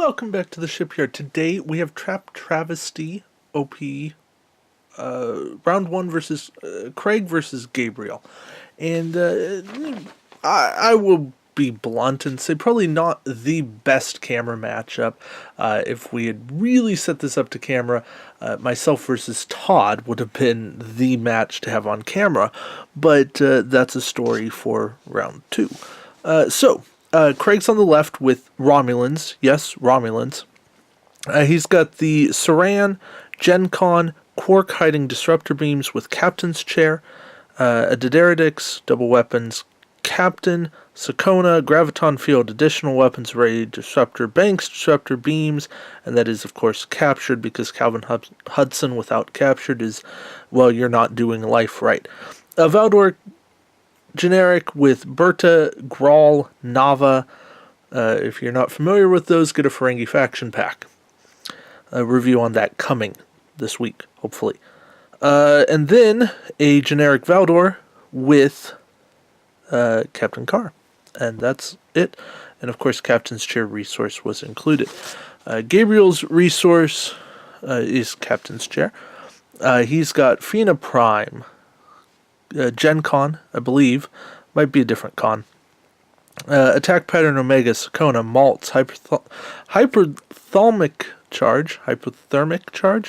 Welcome back to the shipyard. Today we have Travesty OP round one versus Craig versus Gabriel, and I will be blunt and say probably not the best camera matchup. If we had really set this up to camera, myself versus Todd would have been the match to have on camera, but that's a story for round two. Craig's on the left with Romulans. Yes, Romulans. He's got the Suran, GenKhan, Quark hiding Disruptor Beams with Captain's Chair, a Dideridix, double weapons, Captain, Sakonna, Graviton Field, additional weapons array, Disruptor Banks, Disruptor Beams, and that is, of course, captured because Calvin Hudson without captured is, well, you're not doing life right. Valdore generic with Birta, Gral, Nava. If you're not familiar with those, get a Ferengi faction pack. A review on that coming this week, hopefully. And then a generic Valdore with Captain Karr. And that's it. And of course, Captain's Chair resource was included. Gabriel's resource is Captain's Chair. He's got Fina Prime, GenKhan, I believe, might be a different con. Attack Pattern Omega, Sakonna, Maltz, Hypothermic Charge,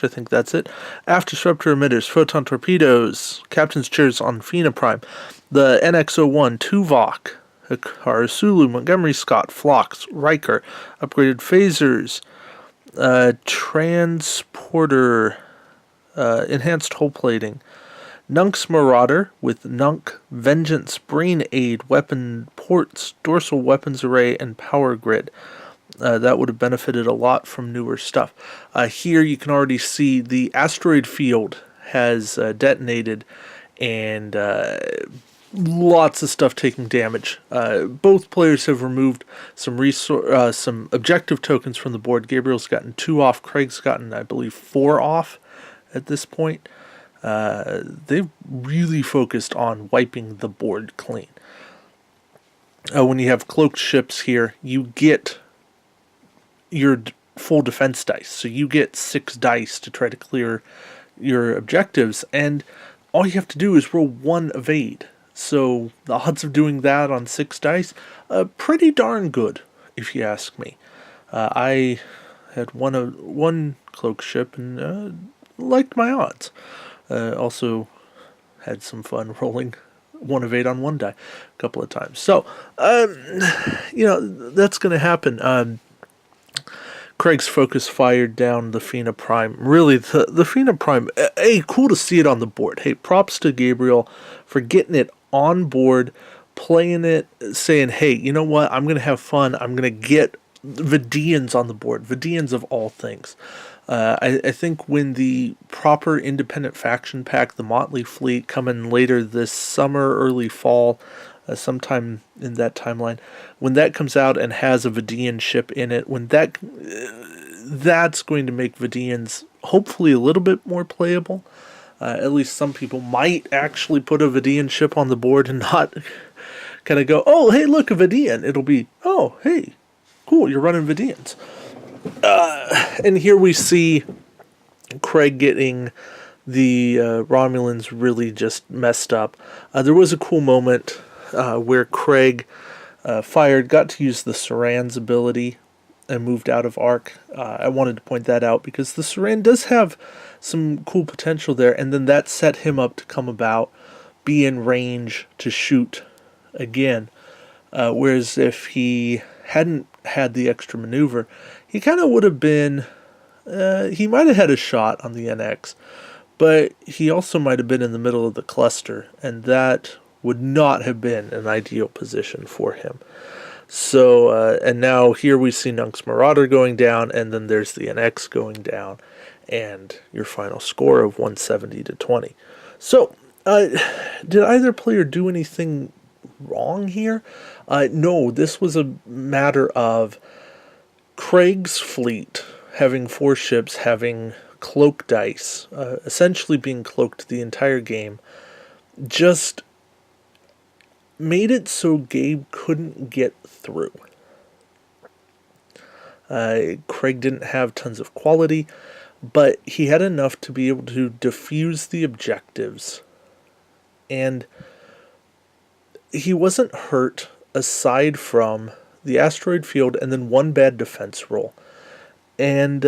I think that's it. Aft Disruptor Emitters, Photon Torpedoes, Captain's Chairs on Fina Prime, the NX-01, Tuvok, Karr, Sulu, Montgomery Scott, Phlox, Riker, upgraded phasers, transporter, enhanced hull plating, Nunk's Marauder with Nunk, Vengeance, Breen Aide, Weapon Ports, Dorsal Weapons Array, and Power Grid. That would have benefited a lot from newer stuff. Here you can already see the asteroid field has detonated and lots of stuff taking damage. Both players have removed some objective tokens from the board. Gabriel's gotten 2 off. Craig's gotten, I believe, 4 off at this point. They've really focused on wiping the board clean. When you have cloaked ships here, you get your full defense dice. So you get 6 dice to try to clear your objectives, and all you have to do is roll 1 evade. So the odds of doing that on 6 dice, pretty darn good, if you ask me. I had one cloaked ship and liked my odds. Also had some fun rolling 1 of 8 on 1 die a couple of times. So, that's going to happen. Craig's focus fired down the Fina Prime. Really, the Fina Prime, cool to see it on the board. Hey, props to Gabriel for getting it on board, playing it, saying, hey, you know what, I'm going to have fun. I'm going to get Vidians on the board. Vidians of all things. I think when the proper independent faction pack, the Motley Fleet, coming later this summer, early fall, sometime in that timeline, when that comes out and has a Vidian ship in it, when that's going to make Vidians hopefully a little bit more playable. At least some people might actually put a Vidian ship on the board and not kind of go, oh, hey, look, a Vidian. It'll be, oh, hey, cool, you're running Vidians. And here we see Craig getting the Romulans really just messed up. There was a cool moment where Craig got to use the Suran's ability and moved out of arc. I wanted to point that out because the Suran does have some cool potential there, and then that set him up to come about, be in range to shoot again. Whereas if he hadn't had the extra maneuver, he kind of would have been, he might have had a shot on the NX, but he also might have been in the middle of the cluster, and that would not have been an ideal position for him. So, and now here we see Nunk's Marauder going down, and then there's the NX going down, and your final score of 170 to 20. So, did either player do anything wrong here? No, this was a matter of Craig's fleet having 4 ships, having cloak dice, essentially being cloaked the entire game, just made it so Gabe couldn't get through. Craig didn't have tons of quality, but he had enough to be able to defuse the objectives. And he wasn't hurt aside from the asteroid field and then one bad defense roll. And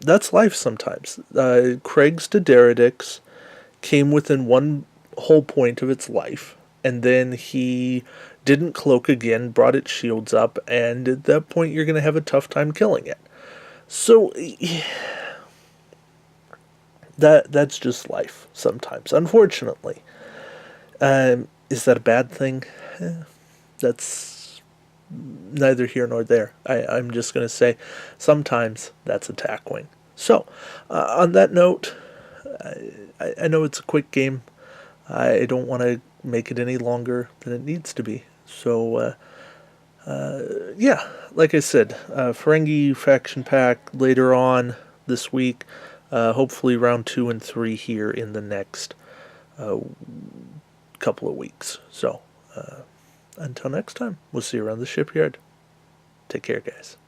that's life sometimes. Craig's Daenerys came within one whole point of its life, and then he didn't cloak again, brought its shields up, and at that point you're going to have a tough time killing it. So that's just life sometimes, unfortunately. Is that a bad thing? That's neither here nor there. I'm just going to say sometimes that's a tack wing. So, on that note, I know it's a quick game. I don't want to make it any longer than it needs to be. So, yeah, like I said, Ferengi faction pack later on this week. Hopefully round 2 and 3 here in the next couple of weeks. So, until next time, we'll see you around the shipyard. Take care, guys.